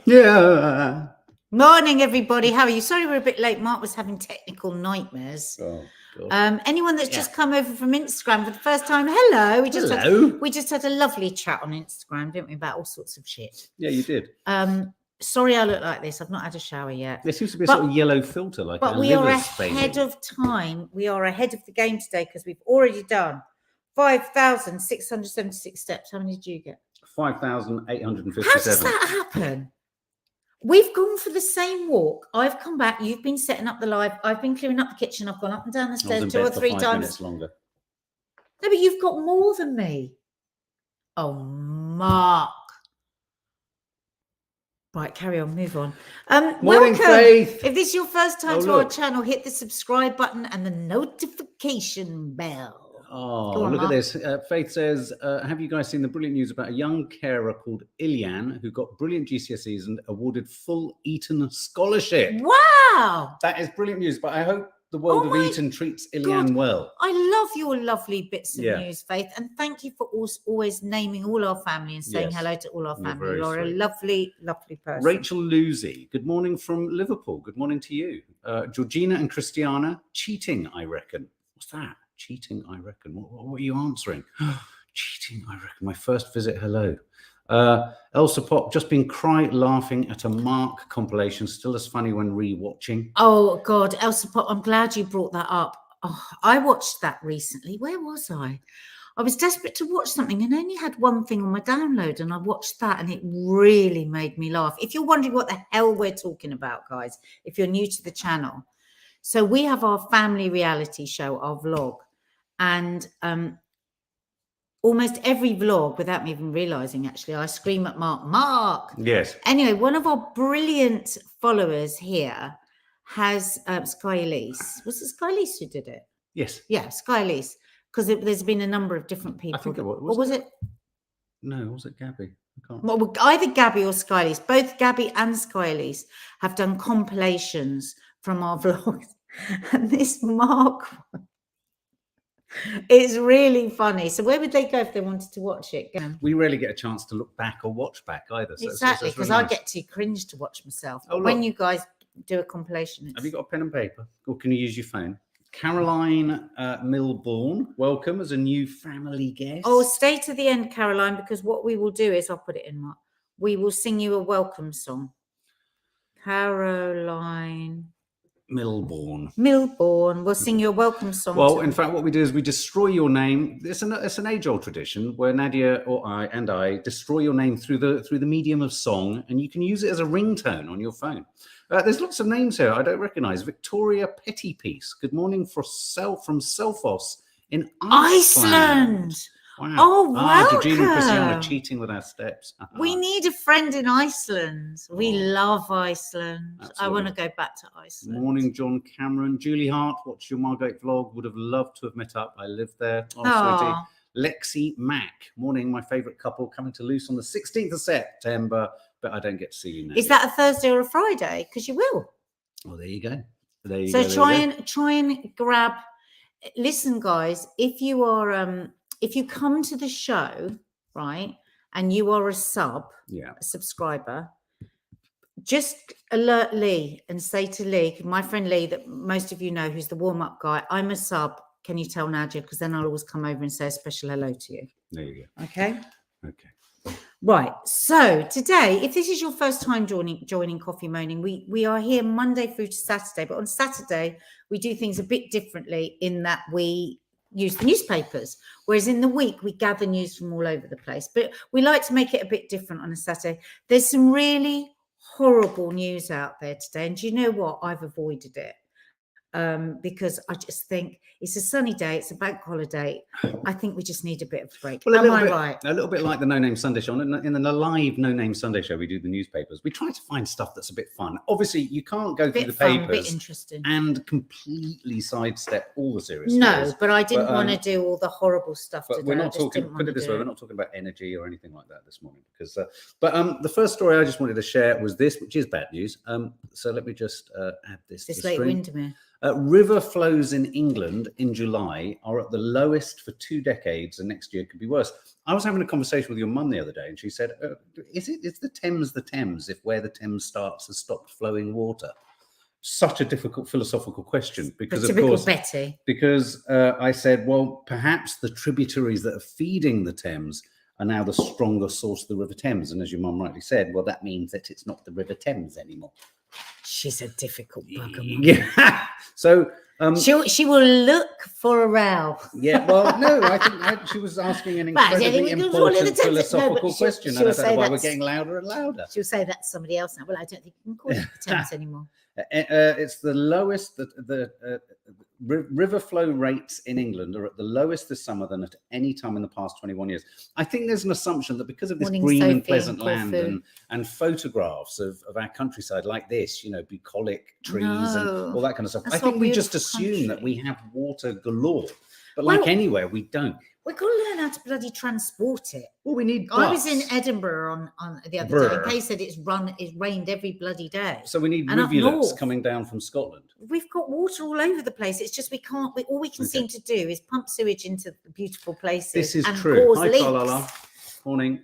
Yeah. Morning, everybody. How are you? Sorry we're a bit late. Mark was having technical nightmares. Oh, God. Anyone that's just come over from Instagram for the first time, hello. We just had a lovely chat on Instagram, didn't we, about all sorts of shit. Yeah, you did. Sorry I look like this. I've not had a shower yet. There seems to be a sort of yellow filter, like but we are ahead of time. We are ahead of the game today because we've already done 5,676 steps. How many did you get? 5,857. How does that happen? We've gone for the same walk. I've come back. You've been setting up the live. I've been clearing up the kitchen. I've gone up and down the stairs 2 or 3 times. 5 minutes longer. No, but you've got more than me. Oh, Mark. Right, carry on. Move on. Morning, welcome. Faith. If this is your first time to our channel, hit the subscribe button and the notification bell. Oh, look at this. Faith says, have you guys seen the brilliant news about a young carer called Ilian who got brilliant GCSEs and awarded full Eton scholarship? Wow. That is brilliant news, but I hope the world of Eton treats Ilian well. I love your lovely bits of news, Faith, and thank you for always naming all our family and saying hello to all our family. You're a lovely, lovely person. Rachel Lucy, good morning from Liverpool. Good morning to you. Georgina and Christiana, cheating, I reckon. What's that? Cheating, I reckon. What are you answering? Cheating, I reckon. My first visit, hello. Elsa Pop, just been laughing at a Mark compilation, still as funny when re-watching. Oh, God, Elsa Pop, I'm glad you brought that up. Oh, I watched that recently. Where was I? I was desperate to watch something and only had one thing on my download, and I watched that and it really made me laugh. If you're wondering what the hell we're talking about, guys, if you're new to the channel, so we have our family reality show, our vlog, and almost every vlog, without me even realizing, actually, I scream at Mark. Yes. Anyway, one of our brilliant followers here has Sky Elise. Was it Sky Elise who did it? Yes. Yeah, Sky Elise. Because there's been a number of different people. I think it was. Or was it? No, was it Gabby? I can't. Well, either Gabby or Sky Elise. Both Gabby and Sky Elise have done compilations from our vlogs. And this Mark one, it's really funny. So where would they go if they wanted to watch it? We rarely get a chance to look back or watch back either. So exactly, because I get too cringe to watch myself. But when you guys do a compilation. Have you got a pen and paper? Or can you use your phone? Caroline Milbourne, welcome as a new family guest. Oh, stay to the end, Caroline, because what we will do is, I'll put it in, Mark. We will sing you a welcome song. Caroline Milbourne. We'll sing you a welcome song. Well, in fact, what we do is we destroy your name. It's an age-old tradition where Nadia or I destroy your name through the medium of song, and you can use it as a ringtone on your phone. There's lots of names here I don't recognise. Victoria Pettypiece. Good morning from Selfos in Iceland. Wow. Oh, welcome. Georgina and Christiana cheating with our steps. We need a friend in Iceland. We love Iceland. Absolutely. I want to go back to Iceland. Morning, John Cameron. Julie Hart, watched your Margate vlog. Would have loved to have met up. I live there. Oh, sweetie. Lexi Mack. Morning, my favourite couple coming to Loose on the 16th of September, but I don't get to see you now. Is that a Thursday or a Friday? Because you will. Well, there you go. Try and grab. Listen, guys, if you are if you come to the show, right, and you are a subscriber, just alert Lee and say to Lee, my friend Lee, that most of you know, who's the warm-up guy, I'm a sub. Can you tell Nadia? Because then I'll always come over and say a special hello to you. There you go. Okay? Okay. Right. So today, if this is your first time joining Coffee Moaning, we are here Monday through to Saturday. But on Saturday, we do things a bit differently in that we use the newspapers, whereas in the week we gather news from all over the place. But we like to make it a bit different on a Saturday. There's some really horrible news out there today, and do you know what? I've avoided it because I just think it's a sunny day, it's a bank holiday. I think we just need a bit of a break. Well, Am I right? A little bit like the No Name Sunday show. In the live No Name Sunday show, we do the newspapers. We try to find stuff that's a bit fun. Obviously, you can't go through the papers and completely sidestep all the serious stories. But I didn't want to do all the horrible stuff today. We're not talking, put it this way, we're not talking about energy or anything like that this morning. Because, the first story I just wanted to share was this, which is bad news. So let me just add this. This late Windermere. River flows in England in July are at the lowest for 2 decades, and next year could be worse. I was having a conversation with your mum the other day, and she said, is the Thames if where the Thames starts has stopped flowing water? Such a difficult philosophical question, because of course, Betty. because I said, well, perhaps the tributaries that are feeding the Thames are now the stronger source of the River Thames. And as your mum rightly said, well, that means that it's not the River Thames anymore. She's a difficult bugger. Yeah. So she will look for a row. Yeah. Well, no, I think she was asking an incredibly important philosophical question. And I don't know why we're getting louder and louder. She'll say that's somebody else now. Well, I don't think you can call it the Thames anymore. It's the lowest. The river flow rates in England are at the lowest this summer than at any time in the past 21 years. I think there's an assumption that because of this green and pleasant land and photographs of our countryside like this, bucolic trees and all that kind of stuff, I think we just assume that we have water galore. But like anywhere, we don't. We've got to learn how to bloody transport it. Well, we need bus. I was in Edinburgh on the other day, and Kay said it's rained every bloody day. So we need rivulets coming down from Scotland. We've got water all over the place. It's just all we can seem to do is pump sewage into beautiful places. This is and true. cause Hi, leaks. Sawalha. Morning.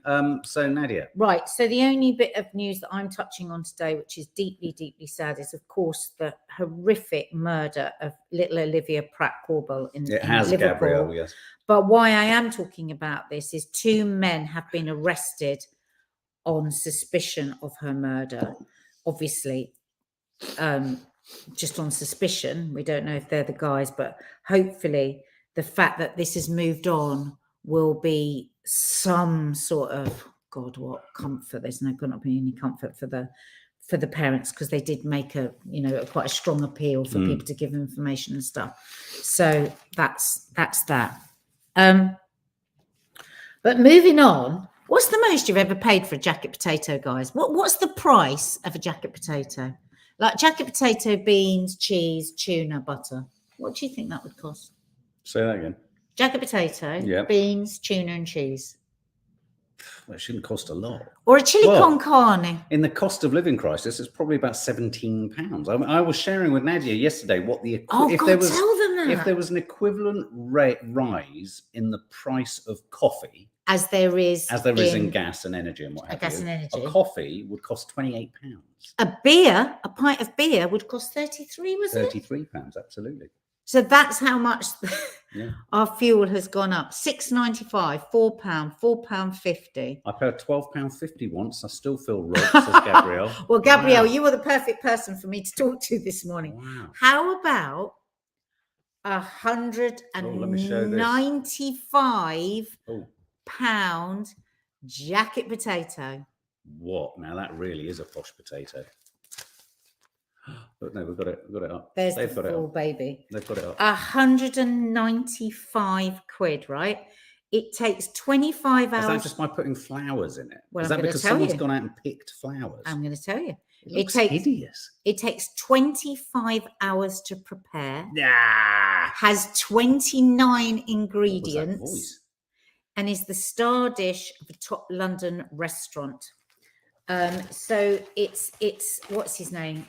So Nadia. Right. So the only bit of news that I'm touching on today, which is deeply, deeply sad, is of course the horrific murder of little Olivia Pratt-Corbell in Liverpool. Gabrielle, yes. But why I am talking about this is 2 men have been arrested on suspicion of her murder. Obviously, just on suspicion. We don't know if they're the guys, but hopefully the fact that this has moved on will be some sort of, God, what comfort. There's not going to be any comfort for the parents, because they did make quite a strong appeal for people to give information and stuff. So that's that. But moving on, what's the most you've ever paid for a jacket potato, guys? What's the price of a jacket potato? Like jacket potato, beans, cheese, tuna, butter. What do you think that would cost? Say that again. Jacket potato, beans, tuna, and cheese. Well, it shouldn't cost a lot. Or a chili con carne. In the cost of living crisis, it's probably about £17. I was sharing with Nadia yesterday what the tell them that. If there was an equivalent rise in the price of coffee, as there is in gas and energy and what have you, a coffee would cost £28. A pint of beer would cost 33, wasn't it? £33, absolutely. So that's how much our fuel has gone up. £6.95, £4, £4.50. I paid £12.50 once. I still feel robbed, says Gabrielle. Well, Gabrielle, you were the perfect person for me to talk to this morning. Wow. How about £195 jacket potato? What? Now that really is a posh potato. But no, we've got it up. They've got it up. Baby. They've got it up. 195 quid, right? It takes 25 hours. Is that just by putting flowers in it? Well, is that because someone's gone out and picked flowers? I'm going to tell you. It takes hideous. It takes 25 hours to prepare. Yeah. Has 29 ingredients. And is the star dish of a top London restaurant. So it's what's his name?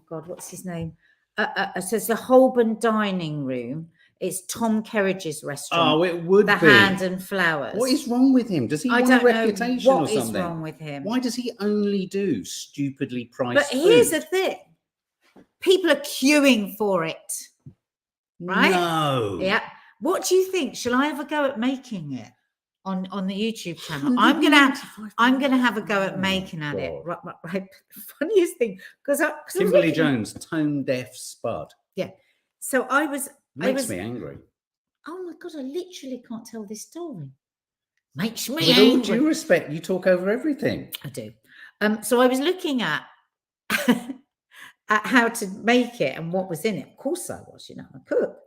What's his name? So it's the Holborn Dining Room. It's Tom Kerridge's restaurant. Oh, it would be. The Hand and Flowers. What is wrong with him? Does he want a reputation or something? What is wrong with him? Why does he only do stupidly priced But here's the thing. People are queuing for it. Right? No. Yeah. What do you think? Shall I have a go at making it on the YouTube channel? I'm gonna have a go at making it. Right. Funniest thing, because Kimberly Jones, tone deaf spud. Yeah. So Makes me angry. Oh my God, I literally can't tell this story. Makes me angry. With all due respect, you talk over everything. I do. So I was looking at how to make it and what was in it. Of course I was, I'm a cook.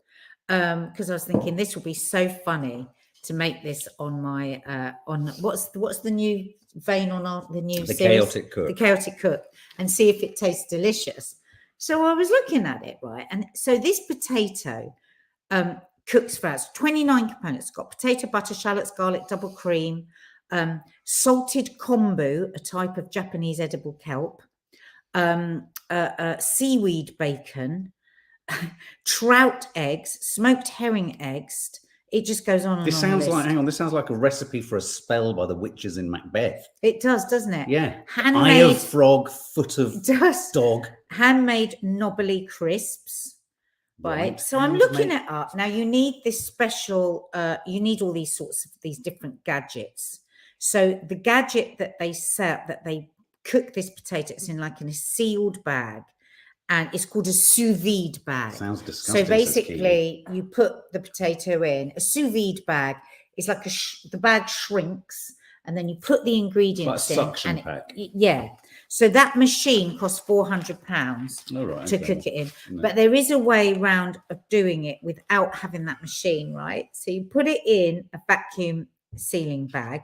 Because I was thinking this will be so funny to make this on my on what's the new vein on the new series? Chaotic Cook. The Chaotic Cook, and see if it tastes delicious. So I was looking at it, right? And so this potato cooks for us. 29 components. It's got potato, butter, shallots, garlic, double cream, salted kombu, a type of Japanese edible kelp, seaweed bacon, trout eggs, smoked herring eggs. It just goes on and This on. sounds like, hang on, this sounds like a recipe for a spell by the witches in Macbeth. It does, doesn't it? Yeah. Handmade, eye of frog, foot of does. dog. Handmade knobbly crisps. Right. So I'm looking it up. Now you need this special, you need all these sorts of these different gadgets. So the gadget that they sell, that they cook this potato, it's in like in a sealed bag. And it's called a sous vide bag. Sounds disgusting. So basically, you put the potato in a sous vide bag. It's like the bag shrinks, and then you put the ingredients like a in. suction pack. Yeah. So that machine costs £400 to cook it in. No. But there is a way round of doing it without having that machine, right? So you put it in a vacuum sealing bag,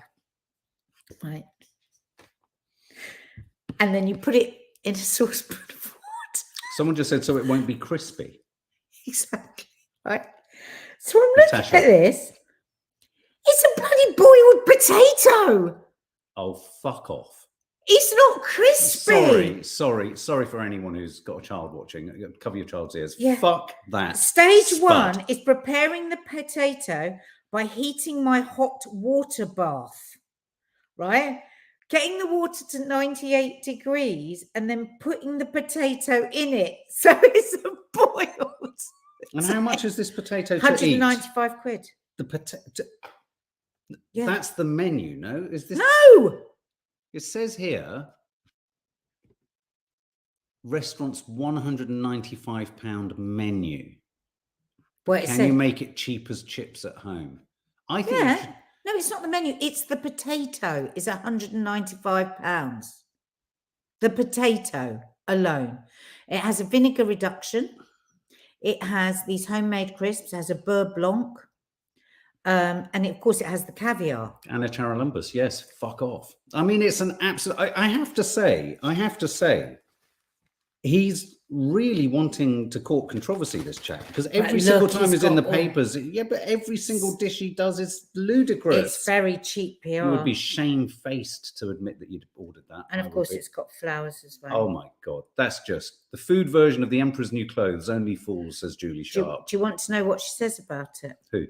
right? And then you put it in a saucepan of water. Someone just said, so it won't be crispy. Exactly. Right. So I'm looking at this. It's a bloody boiled potato. Oh, fuck off. It's not crispy. Sorry for anyone who's got a child watching. Cover your child's ears. Yeah. Fuck that. Stage one is preparing the potato by heating my hot water bath. Right? Getting the water to 98 degrees and then putting the potato in it. So it's a boiled. And how much is this potato to 195 quid. The potato. Yeah. That's the menu, no? Is this? No. It says here, restaurant's £195 menu. Well, Can you make it cheap as chips at home? I think. Yeah. No, it's not the menu. It's the potato. It's £195. The potato alone. It has a vinegar reduction. It has these homemade crisps. It has a beurre blanc. And of course, it has the caviar. And a Charalumbus. Yes, fuck off. I mean, it's an absolute... I have to say, he's really wanting to court controversy, this chap, because every single time he's in the papers, but every single dish he does is ludicrous. It's very cheap PR. You would be shamefaced to admit that you'd ordered that. And of course, it's got flowers as well. Oh my God, that's just the food version of the Emperor's New Clothes. Only fools, says Julie Sharp. Do you want to know what she says about it? Who?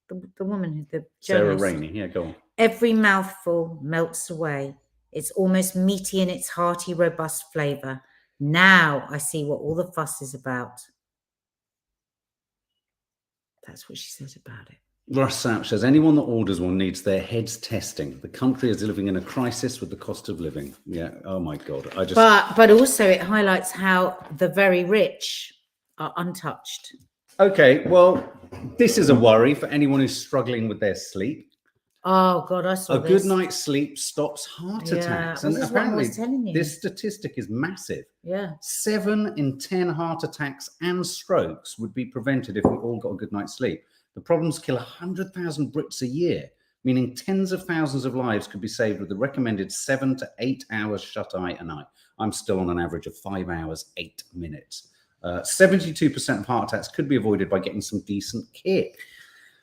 The woman, the Sarah journalist. Rainey. Yeah, go on. Every mouthful melts away. It's almost meaty in its hearty, robust flavour. Now I see what all the fuss is about. That's what she says about it. Russ Sapp says, anyone that orders one needs their heads testing. The country is living in a crisis with the cost of living. Yeah. Oh my God. But also it highlights how the very rich are untouched. Okay. Well, this is a worry for anyone who's struggling with their sleep. Oh God, I saw this. A good night's sleep stops heart attacks. And apparently this statistic is massive. Yeah. 7 in 10 heart attacks and strokes would be prevented if we all got a good night's sleep. The problems kill 100,000 Brits a year, meaning tens of thousands of lives could be saved with the recommended 7 to 8 hours shut-eye a night. I'm still on an average of 5 hours, 8 minutes. 72% of heart attacks could be avoided by getting some decent kit.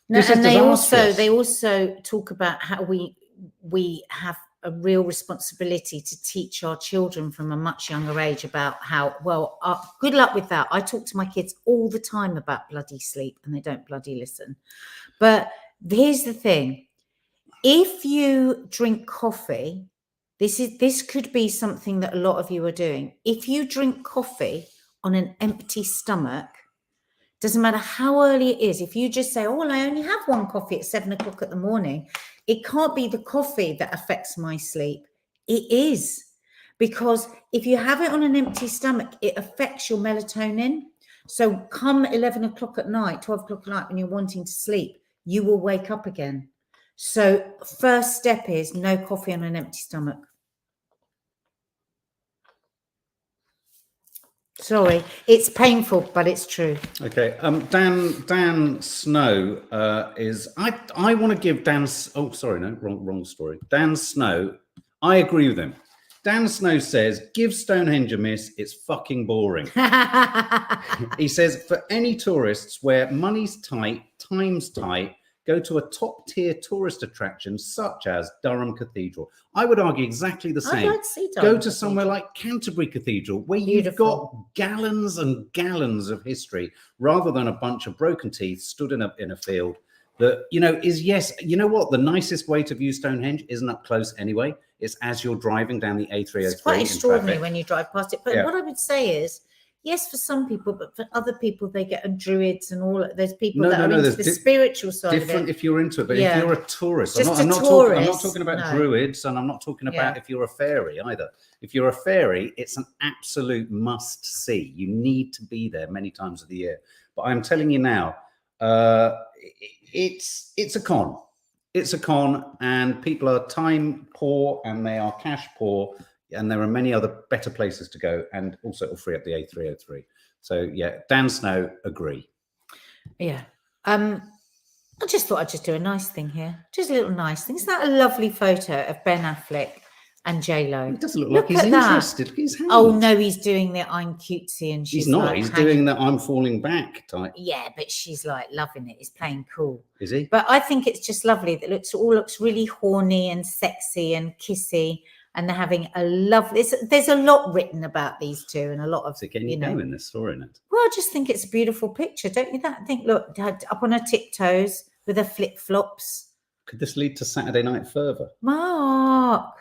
No, and they also talk about how we have a real responsibility to teach our children from a much younger age about how, well, good luck with that. I talk to my kids all the time about bloody sleep and they don't bloody listen. But here's the thing. If you drink coffee, this could be something that a lot of you are doing. If you drink coffee on an empty stomach, doesn't matter how early it is. If you just say, oh, well, I only have one coffee at 7 o'clock in the morning, it can't be the coffee that affects my sleep. It is. Because if you have it on an empty stomach, it affects your melatonin. So come 11 o'clock at night, 12 o'clock at night, when you're wanting to sleep, you will wake up again. So first step is no coffee on an empty stomach. Sorry, it's painful, but it's true. Okay, Dan Snow is. I want to give Dan. Oh, sorry, no, wrong story. Dan Snow. I agree with him. Dan Snow says, "Give Stonehenge a miss. It's fucking boring." He says, "For any tourists where money's tight, time's tight, go to a top-tier tourist attraction such as Durham Cathedral. I would argue exactly the same. I'd like to see Durham Go to somewhere like Canterbury Cathedral, where you've got gallons and gallons of history, rather than a bunch of broken teeth stood in a field that, is, yes, you know what? The nicest way to view Stonehenge isn't up close anyway. It's as you're driving down the A303. It's quite extraordinary when you drive past it. But what I would say is, yes, for some people, but for other people, they get druids and all. There's people that are into the spiritual side of it. Different if you're into it, but if you're a tourist, I'm not talking about druids, and I'm not talking about if you're a fairy either. If you're a fairy, it's an absolute must see. You need to be there many times of the year. But I'm telling you now, it's a con. It's a con, and people are time poor and they are cash poor. And there are many other better places to go, and also it'll free up the A303. So yeah, Dan Snow, agree. Yeah. I just thought I'd just do a nice thing here. Just a little nice thing. Isn't that a lovely photo of Ben Affleck and J-Lo? It doesn't look like he's interested. Look at his hands. Oh no, he's doing the I'm cutesy, and she's he's not. Like he's doing the I'm falling back type. Yeah, but she's like loving it. He's playing cool. Is he? But I think it's just lovely. That looks really horny and sexy and kissy. And they're having a lovely. There's a lot written about these two, and a lot of. So can you go in this story, Nat? Well, I just think it's a beautiful picture, don't you? Look, up on her tiptoes with her flip flops. Could this lead to Saturday Night Fervour? Mark,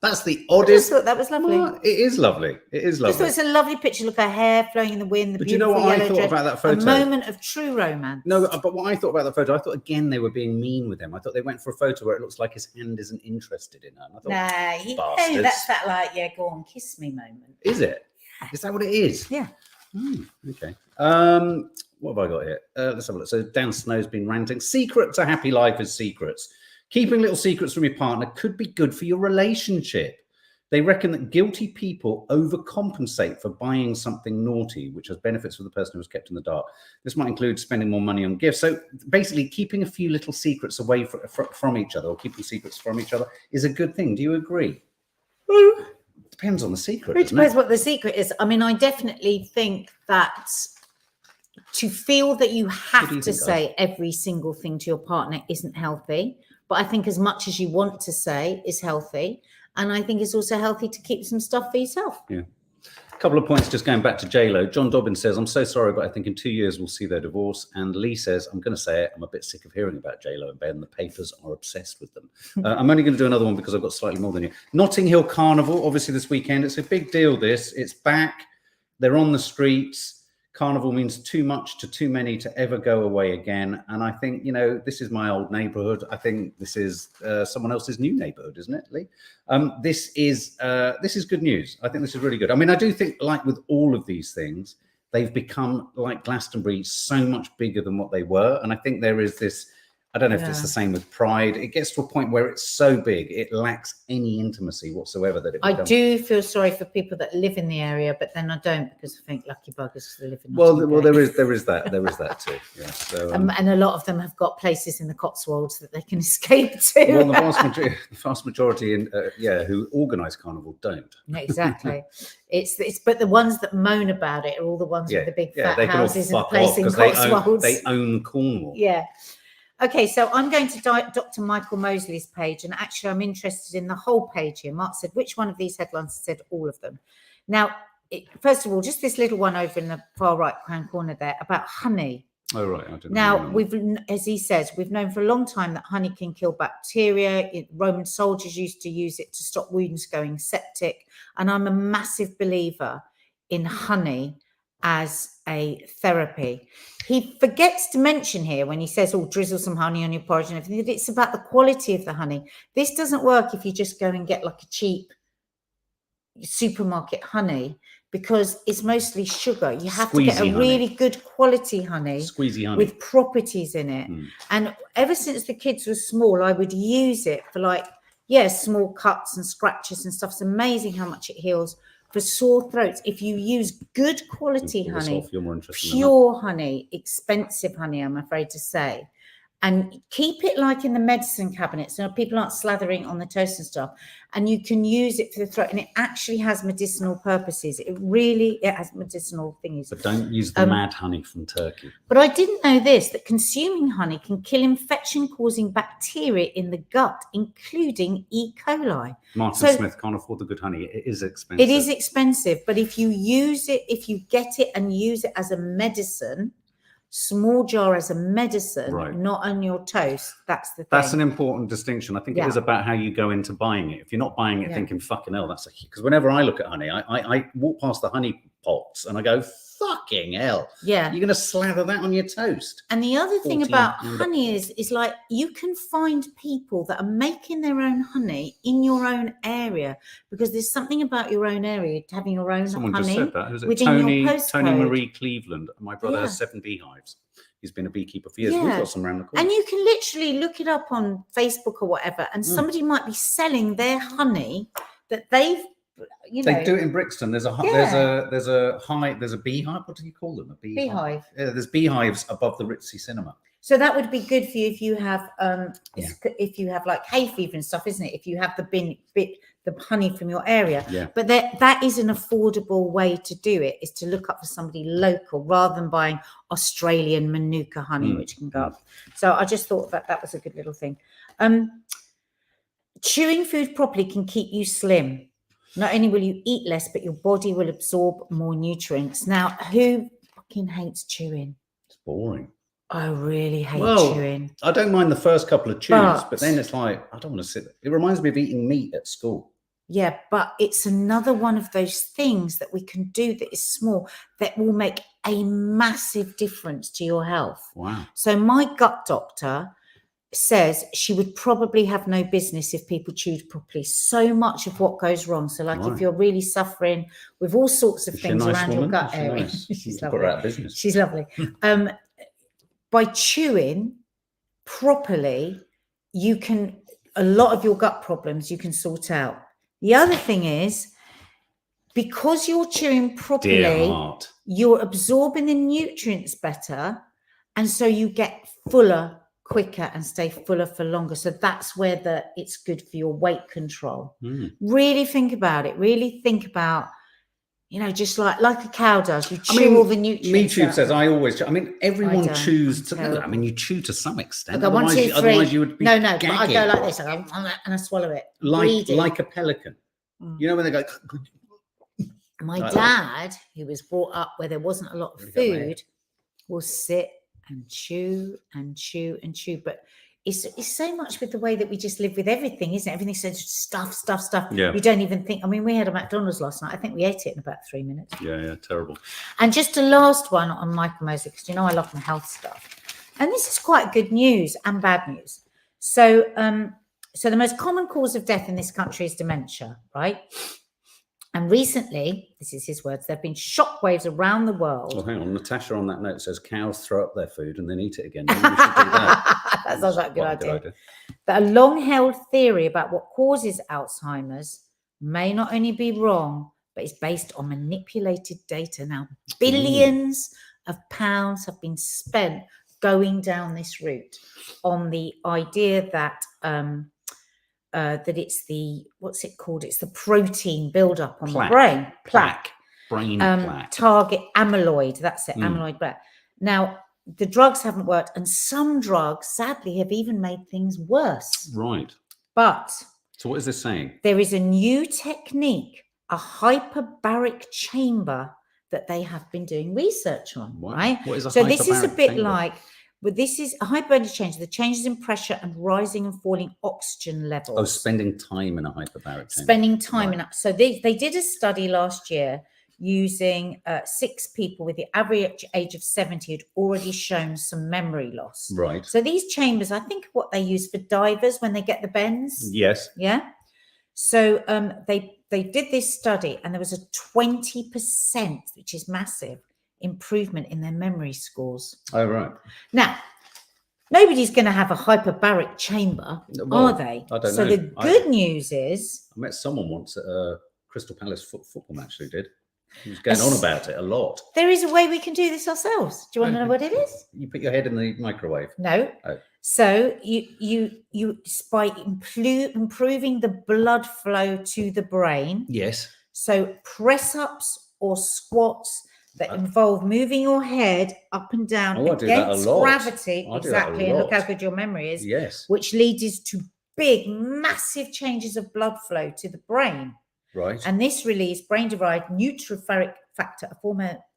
that's the oddest. I just thought that was lovely. It is lovely. It is lovely. It's a lovely picture. Look, her hair flowing in the wind. But you know what I thought about that photo? A moment of true romance. No, but what I thought about that photo, I thought again they were being mean with him. I thought they went for a photo where it looks like his hand isn't interested in her. And I thought, that's that like go on, kiss me moment. Is it? Yeah. Is that what it is? Yeah. Okay. What have I got here? Let's have a look. So Dan Snow's been ranting. Secret to happy life is secrets. Keeping little secrets from your partner could be good for your relationship. They reckon that guilty people overcompensate for buying something naughty, which has benefits for the person who was kept in the dark. This might include spending more money on gifts. So basically, keeping a few little secrets away from each other, or keeping secrets from each other, is a good thing. Do you agree? Depends on the secret. It depends what the secret is. I mean, I definitely think that to feel that you have to say every single thing to your partner isn't healthy. But I think as much as you want to say is healthy. And I think it's also healthy to keep some stuff for yourself. Yeah. A couple of points just going back to J-Lo. John Dobbins says, I'm so sorry, but I think in 2 years we'll see their divorce. And Lee says, I'm going to say it, I'm a bit sick of hearing about J-Lo and Ben. The papers are obsessed with them. I'm only going to do another one because I've got slightly more than you. Notting Hill Carnival, obviously this weekend. It's a big deal, this. It's back. They're on the streets. Carnival means too much to too many to ever go away again. And I think, this is my old neighborhood. I think this is someone else's new neighborhood, isn't it, Lee? This is good news. I think this is really good. I mean, I do think, like with all of these things, they've become, like Glastonbury, so much bigger than what they were. And I think there is this, I don't know if it's the same with Pride. It gets to a point where it's so big, it lacks any intimacy whatsoever. That it becomes... I do feel sorry for people that live in the area, but then I don't, because I think lucky buggers live in. Well, there is that too. Yeah. So, and a lot of them have got places in the Cotswolds that they can escape to. Well, the vast majority who organise Carnival don't. Exactly. But the ones that moan about it are all the ones with the big fat houses and place in Cotswolds. They own Cornwall. Yeah. Okay, so I'm going to Dr. Michael Mosley's page, and actually I'm interested in the whole page here. Mark said, which one of these headlines said all of them? Now, first of all, just this little one over in the far right-hand corner there about honey. Oh, right. I didn't know. As he says, we've known for a long time that honey can kill bacteria. Roman soldiers used to use it to stop wounds going septic. And I'm a massive believer in honey as a therapy. He forgets to mention here when he says, drizzle some honey on your porridge and everything, that it's about the quality of the honey. This doesn't work if you just go and get like a cheap supermarket honey, because it's mostly sugar. You have to get a really good quality honey, squeezy honey with properties in it. And ever since the kids were small, I would use it for small cuts and scratches and stuff. It's amazing how much it heals. For sore throats, if you use good quality honey, pure honey, expensive honey, I'm afraid to say, and keep it like in the medicine cabinet so people aren't slathering on the toast and stuff. And you can use it for the throat, and it actually has medicinal purposes. It has medicinal things. But don't use the mad honey from Turkey. But I didn't know this, that consuming honey can kill infection-causing bacteria in the gut, including E. coli. Martin Smith can't afford the good honey. It is expensive. It is expensive, but if you use it, if you get it and use it as a medicine, small jar as a medicine, not on your toast, that's the thing. That's an important distinction. I think it is about how you go into buying it. If you're not buying it thinking, fucking hell, that's because whenever I look at honey, I walk past the honey pots and I go, fucking hell. Yeah. You're going to slather that on your toast. And the other thing about honey is like you can find people that are making their own honey in your own area, because there's something about your own area, having your own Someone honey. just said that. Who's it? Within your postcode. Tony Marie Cleveland. My brother has 7 beehives. He's been a beekeeper for years. We've got some around the corner. And you can literally look it up on Facebook or whatever, and somebody might be selling their honey that they've, they do it in Brixton. There's a beehive. What do you call them? A beehive. Yeah, there's beehives above the Ritzy Cinema. So that would be good for you if you have if you have like hay fever and stuff, isn't it? If you have the honey from your area. Yeah. But that is an affordable way to do it, is to look up for somebody local rather than buying Australian Manuka honey, which can go up. So I just thought that was a good little thing. Chewing food properly can keep you slim. Not only will you eat less, but your body will absorb more nutrients. Now, who fucking hates chewing? It's boring. I really hate chewing. I don't mind the first couple of chews, but then it's like, I don't want to sit there. It reminds me of eating meat at school. Yeah, but it's another one of those things that we can do that is small, that will make a massive difference to your health. Wow. So my gut doctor says she would probably have no business if people chewed properly. So much of what goes wrong. So like if you're really suffering with all sorts of things around your gut area. She's lovely. Put her out of business. She's lovely. By chewing properly, you can, a lot of your gut problems you can sort out. The other thing is, because you're chewing properly, you're absorbing the nutrients better, and so you get fuller quicker and stay fuller for longer. So that's where it's good for your weight control. Really think about it. Really think about, just like a cow does. You chew all the nutrients. MeTube says I always chew. I mean, everyone chews. You chew to some extent. Okay, 1, 2, 3. Otherwise you would be No, but I go like this. I go, and I swallow it. Like a pelican. You know when they go... My dad, who was brought up where there wasn't a lot of food, will sit and chew and chew and chew. But it's so much with the way that we just live with everything, isn't it? Everything's so stuff. Yeah. You don't even think. I mean, we had a McDonald's last night. I think we ate it in about 3 minutes. Yeah, terrible. And just a last one on Michael Mosley, because I love my health stuff. And this is quite good news and bad news. So, the most common cause of death in this country is dementia, right? And recently, this is his words, there have been shockwaves around the world. Well, hang on. Natasha on that note says cows throw up their food and then eat it again. Maybe we should do that. That sounds like a good idea. But a long-held theory about what causes Alzheimer's may not only be wrong, but is based on manipulated data. Now, billions of pounds have been spent going down this route on the idea that that it's the, what's it called? It's the protein buildup on the brain. Plaque. Brain plaque. Target amyloid. That's it. Amyloid plaque. Now, the drugs haven't worked, and some drugs, sadly, have even made things worse. Right. But so what is this saying? There is a new technique, a hyperbaric chamber, that they have been doing research on. Wow. Right. What is a so this is a bit chamber? like, but this is a hyperbaric chamber, the changes in pressure and rising and falling oxygen levels. Oh, spending time in a hyperbaric chamber. Spending time in it. So they did a study last year using 6 people with the average age of 70 who'd already shown some memory loss. Right. So these chambers, I think what they use for divers when they get the bends. Yes. Yeah. So they did this study, and there was a 20%, which is massive, improvement in their memory scores. Oh, right. Now, nobody's going to have a hyperbaric chamber, are they? I don't know. So the good news is... I met someone once at a Crystal Palace football match who did. He was going on about it a lot. There is a way we can do this ourselves. Do you want to know what it is? You put your head in the microwave. No. Oh. So you by improving the blood flow to the brain. Yes. So press ups or squats that involve moving your head up and down against gravity. Exactly. And look how good your memory is. Yes. Which leads to big, massive changes of blood flow to the brain. Right. And this relieves brain-derived neutrophilic factor, a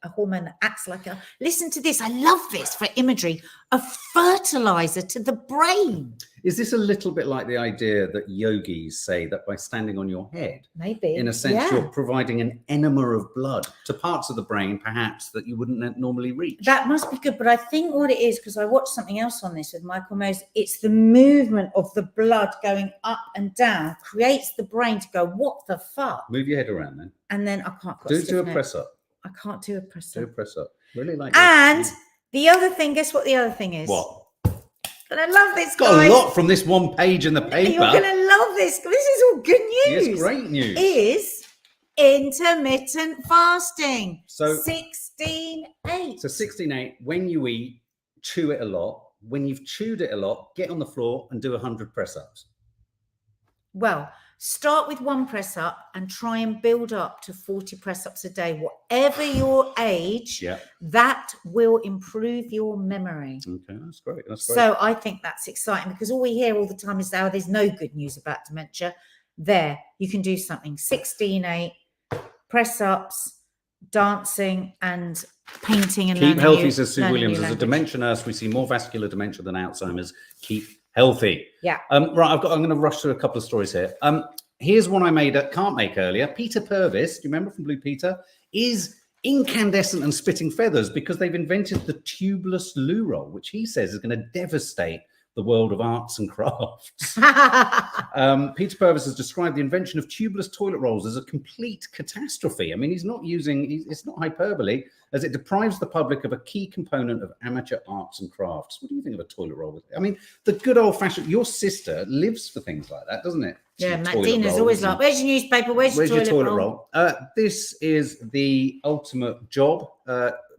hormone that acts like a, listen to this, I love this for imagery, a fertilizer to the brain. Is this a little bit like the idea that yogis say that by standing on your head, maybe, in a sense, you're providing an enema of blood to parts of the brain, perhaps, that you wouldn't normally reach? That must be good. But I think what it is, because I watched something else on this with Michael Mose, it's the movement of the blood going up and down creates the brain to go, what the fuck? Move your head around then. And then I can't do a press up. I can't do a press up. Do a press up. Really like and that. The other thing, guess what the other thing is? What? And I love this, got a lot from this one page in the paper. You're going to love this. This is all good news. It's great news. Is intermittent fasting. So 16-8. So 16-8, when you eat, chew it a lot. When you've chewed it a lot, get on the floor and do 100 press-ups. Well, start with 1 press up and try and build up to 40 press ups a day. Whatever your age, that will improve your memory. Okay, that's great. That's great. So I think that's exciting because all we hear all the time is how there's no good news about dementia. There, you can do something. 16-8, press ups, dancing and painting and keep healthy, says Sue Williams. As a dementia nurse, we see more vascular dementia than Alzheimer's. Keep healthy. Yeah. Right. I'm going to rush through a couple of stories here. Here's one I made at Can't Make earlier. Peter Purvis, do you remember from Blue Peter, is incandescent and spitting feathers because they've invented the tubeless loo roll, which he says is going to devastate the world of arts and crafts. Peter Purvis has described the invention of tubeless toilet rolls as a complete catastrophe. I mean, it's not hyperbole, as it deprives the public of a key component of amateur arts and crafts. What do you think of a toilet roll? I mean, the good old fashioned, your sister lives for things like that, doesn't it? Yeah, Matt Dina's always like, where's your newspaper? Where's your toilet roll? This is the ultimate job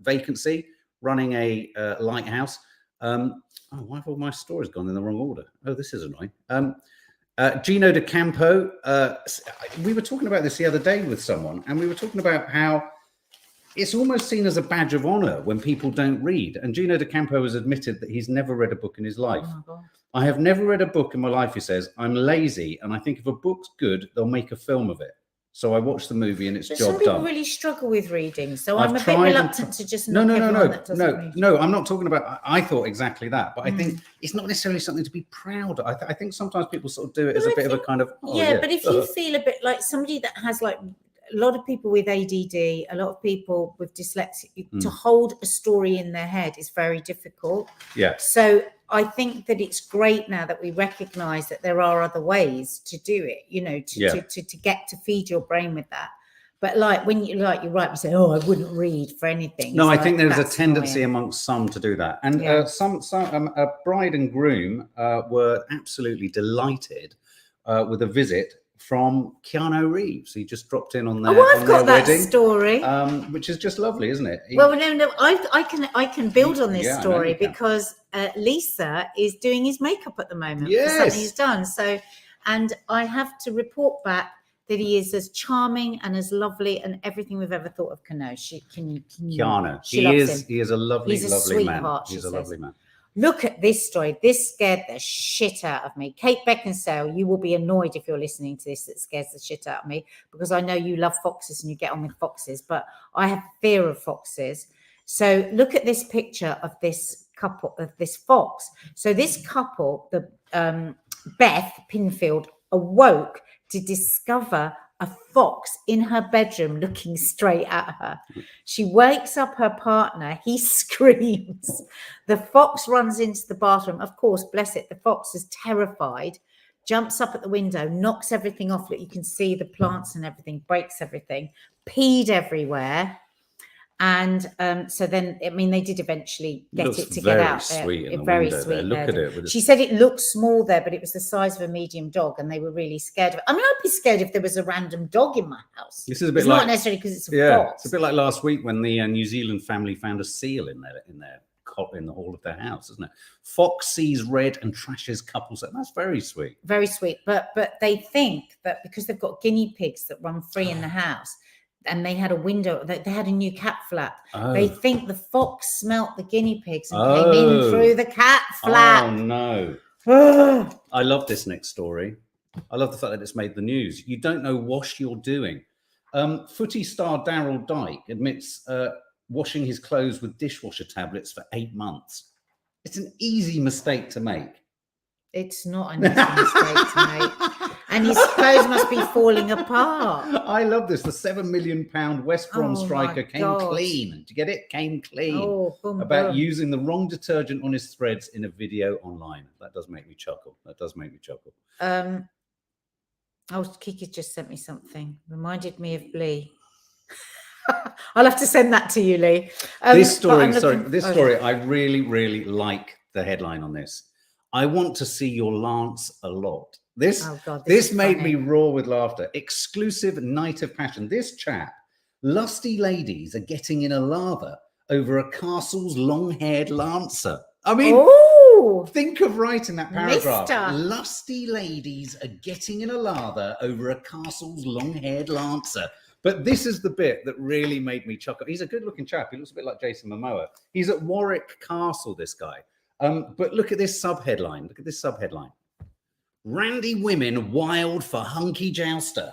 vacancy, running a lighthouse. Oh, why have all my stories gone in the wrong order? Oh, this is annoying. Gino De Campo. We were talking about this the other day with someone, and we were talking about how it's almost seen as a badge of honor when people don't read. And Gino De Campo has admitted that he's never read a book in his life. Oh, I have never read a book in my life, he says. I'm lazy, and I think if a book's good, they'll make a film of it. So I watched the movie and it's job done. Some people really struggle with reading, so I'm a bit reluctant to just knock everyone that doesn't read. No, I'm not talking about, I thought exactly that, but I think it's not necessarily something to be proud of. I think sometimes people sort of do it as a bit of a kind of, but if you feel a bit like somebody that has like a lot of people with ADD, a lot of people with dyslexia, to hold a story in their head is very difficult. Yeah. So I think that it's great now that we recognize that there are other ways to do it, you know, to get to feed your brain with that. But like when you're right, you say, oh, I wouldn't read for anything. No, I think there's a tendency amongst some to do that. And some bride and groom were absolutely delighted with a visit from Keanu Reeves. He just dropped in on their wedding. I've got that story, which is just lovely, isn't it? I can build on this story because Lisa is doing his makeup at the moment for something he's done. So, and I have to report back that he is as charming and as lovely and everything we've ever thought of Keanu. Keanu. He is a lovely, lovely man. He's a lovely man. Look at this story. This scared the shit out of me. Kate Beckinsale, you will be annoyed if you're listening to this. That scares the shit out of me because I know you love foxes and you get on with foxes, but I have fear of foxes. So look at this picture of this couple, of this fox. So this couple, Beth Pinfield, awoke to discover a fox in her bedroom looking straight at her. She wakes up her partner. He screams. The fox runs into the bathroom. Of course, bless it, the fox is terrified, jumps up at the window, knocks everything off that you can see, the plants and everything, breaks everything, peed everywhere. And so then, I mean, they did eventually get it to get out there. Very sweet. Look at it. She said it looked small there, but it was the size of a medium dog, and they were really scared of it. I mean, I'd be scared if there was a random dog in my house. This is a bit not necessarily because it's a fox. It's a bit like last week when the New Zealand family found a seal in their in the hall of their house, isn't it? Fox sees red and trashes couple set. That's very sweet. Very sweet. But they think that because they've got guinea pigs that run free in the house, and they had a window, they had a new cat flap. They think the fox smelt the guinea pigs and came in through the cat flap. Oh no. I love this next story. I love the fact that it's made the news. You don't know wash you're doing. Footy star Daryl Dyke admits washing his clothes with dishwasher tablets for 8 months. It's an easy mistake to make. It's not an easy mistake to make. And his clothes must be falling apart. I love this. The £7 million West Brom striker came clean. Did you get it? Came clean. About using the wrong detergent on his threads in a video online. That does make me chuckle. Kiki just sent me something. Reminded me of Lee. I'll have to send that to you, Lee. This story, I really, really like the headline on this. I want to see your Lance a lot. This made me roar with laughter. Exclusive night of passion. This chap, lusty ladies are getting in a lather over a castle's long-haired lancer. I mean, think of writing that paragraph. Lusty ladies are getting in a lather over a castle's long-haired lancer. But this is the bit that really made me chuckle. He's a good-looking chap. He looks a bit like Jason Momoa. He's at Warwick Castle, this guy. But look at this subheadline. Randy women wild for hunky jouster.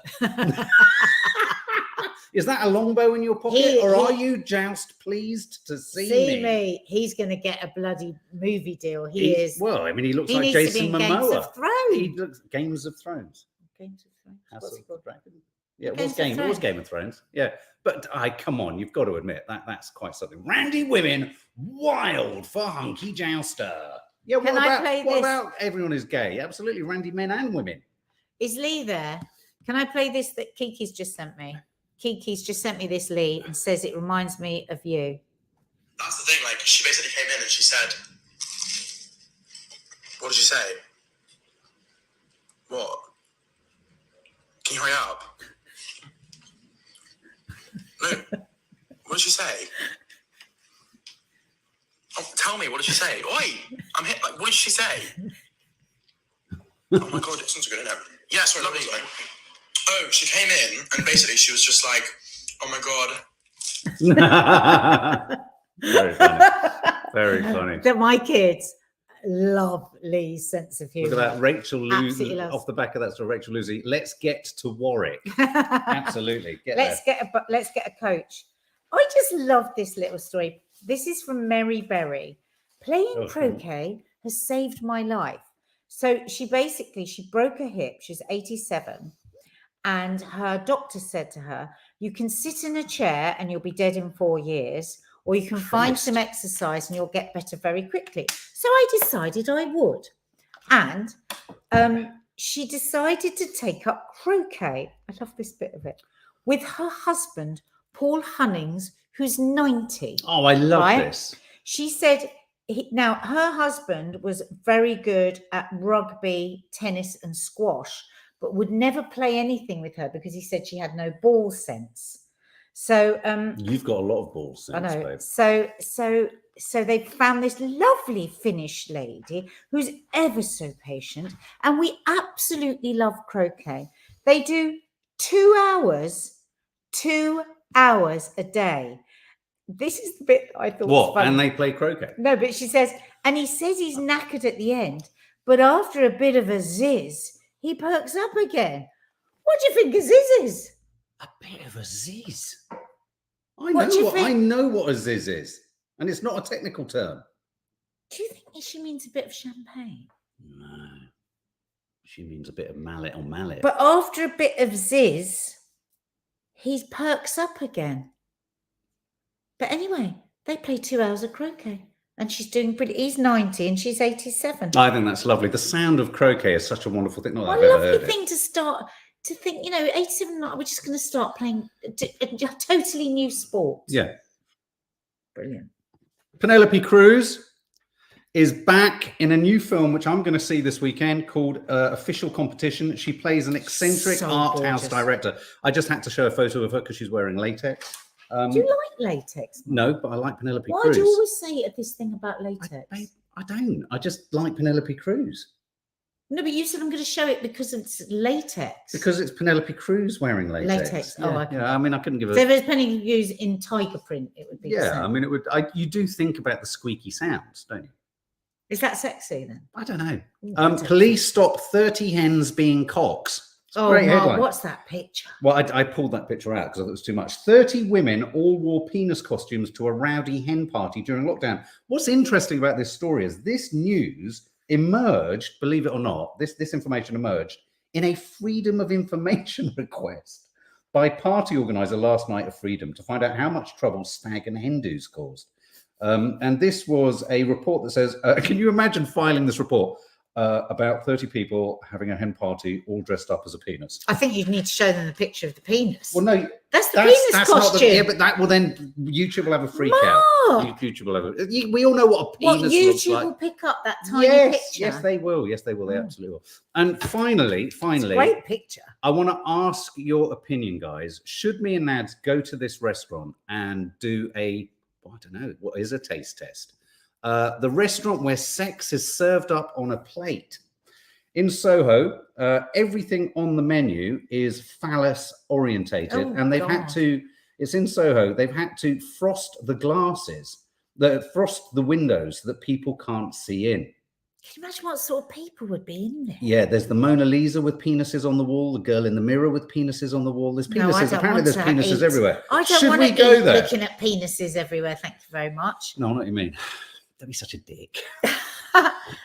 Is that a longbow in your pocket, or are you joust pleased to see me? He's going to get a bloody movie deal. He is. Well, I mean, he looks like Jason Momoa. Games of Thrones. He looks Games of Thrones. Games of Thrones. What's it called? Yeah, it was Game of Thrones. Yeah, but come on, you've got to admit that's quite something. Randy women wild for hunky jouster. Yeah, what about everyone is gay? Absolutely, Randy men and women. Is Lee there? Can I play this that Kiki's just sent me? Kiki's just sent me this, Lee, and says it reminds me of you. That's the thing, like, she basically came in and she said, what did she say? What? Can you hurry up? No. What did she say? Oh, tell me, what did she say? Oi! I'm hit. Like, what did she say? Oh my god, it's not so good, isn't it? Yeah, sorry, lovely. Oh, she came in and basically she was just like, oh my god. Very funny. Very funny. That my kids love Lee's sense of humour. Look at that, Rachel Lucy. Off the back of that, so Rachel Lucy. Let's get to Warwick. Absolutely. Let's get a coach. I just love this little story. This is from Mary Berry. Playing croquet has saved my life. So she broke her hip. She's 87. And her doctor said to her, you can sit in a chair and you'll be dead in 4 years, or you can find some exercise and you'll get better very quickly. So I decided I would. And she decided to take up croquet. I love this bit of it. With her husband, Paul Hunnings, who's 90. Oh, I love this. She said, now her husband was very good at rugby, tennis and squash, but would never play anything with her because he said she had no ball sense. So you've got a lot of ball sense, I know. Babe. So they found this lovely Finnish lady who's ever so patient, and we absolutely love croquet. They do 2 hours a day. This is the bit I thought was funny. And they play croquet? No, but she says, and he says he's knackered at the end, but after a bit of a ziz, he perks up again. What do you think a ziz is? A bit of a ziz. I know what a ziz is, and it's not a technical term. Do you think she means a bit of champagne? No, she means a bit of mallet on mallet. But after a bit of ziz, he perks up again. But anyway, they play 2 hours of croquet, and she's doing pretty. He's 90 and she's 87. I think that's lovely. The sound of croquet is such a wonderful thing. What a lovely thing to start. To think, 87, we're just going to start playing a totally new sport. Yeah. Brilliant. Penelope Cruz is back in a new film, which I'm going to see this weekend, called Official Competition. She plays an eccentric art house director. I just had to show a photo of her because she's wearing latex. Do you like latex? No, but I like Penelope Why Cruz. do you always say this thing about latex? I don't. I just like Penelope Cruz. No, but you said I'm going to show it because it's latex. Because it's Penelope Cruz wearing latex. Latex. Yeah, Oh, okay. yeah. I mean, I couldn't give a. So if there's Penelope Cruz in tiger print, it would be. The Yeah, same. I mean, it would. You do think about the squeaky sounds, don't you? Is that sexy then? I don't know. I don't Police stop 30 hens being cocks. Oh, Great Mark, headline. what's that picture? Well, I pulled that picture out because I thought it was too much. 30 women all wore penis costumes to a rowdy hen party during lockdown. What's interesting about this story is this news emerged, believe it or not, this information emerged in a Freedom of Information request by party organizer last night of Freedom to find out how much trouble stag and hen do's caused. And this was a report that says, can you imagine filing this report? About 30 people having a hen party all dressed up as a penis. I think you need to show them the picture of the penis. Well, no, that's the penis costume. Yeah, but that will then YouTube will have a freak out. YouTube will have we all know what a penis looks YouTube like. will pick up that tiny picture. Yes, they will. Yes, they will. They absolutely will. And finally, it's a great picture. I want to ask your opinion, guys. Should me and Nads go to this restaurant and do I don't know, what is a taste test? The restaurant where sex is served up on a plate. In Soho, everything on the menu is phallus orientated, and they've had to, it's in Soho, they've had to frost the glasses, frost the windows that people can't see in. Can you imagine what sort of people would be in there? Yeah, there's the Mona Lisa with penises on the wall, the girl in the mirror with penises on the wall. There's penises. Apparently there's penises everywhere. I don't want to be looking at penises everywhere. Thank you very much. No, I know what you mean. Don't be such a dick.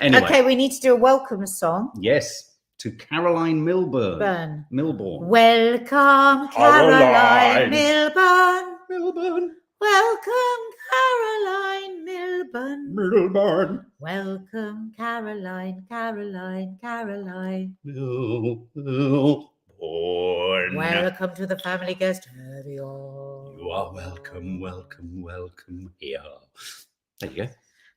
Anyway. Okay, we need to do a welcome song. Yes, to Caroline Milburn. Welcome, Caroline Milburn. Welcome, Caroline Milburn. Welcome, Caroline Milburn. Welcome to the family guest. You are welcome here. There you go.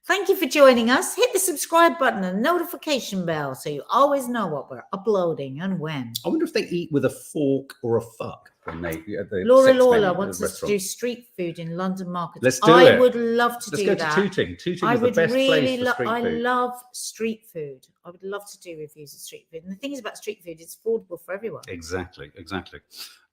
Thank you for joining us. Hit the subscribe button and notification bell so you always know what we're uploading and when. I wonder if they eat with a fork or a fuck when they Laura Lawler wants us to do street food in London markets. Let's do it. I would love to do that. Let's go to Tooting. Tooting is the best place for street food. I love street food. I would love to do reviews of street food. And the thing is about street food, it's affordable for everyone. Exactly.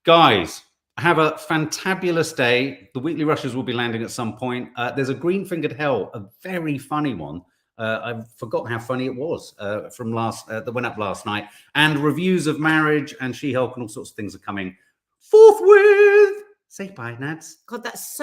Guys, have a fantabulous day. The weekly rushes will be landing at some point. There's a Green-Fingered Hell, a very funny one. I've forgotten how funny it was from that went up last night. And reviews of Marriage and She-Hulk and all sorts of things are coming forthwith. Say bye, Nads. God, that's so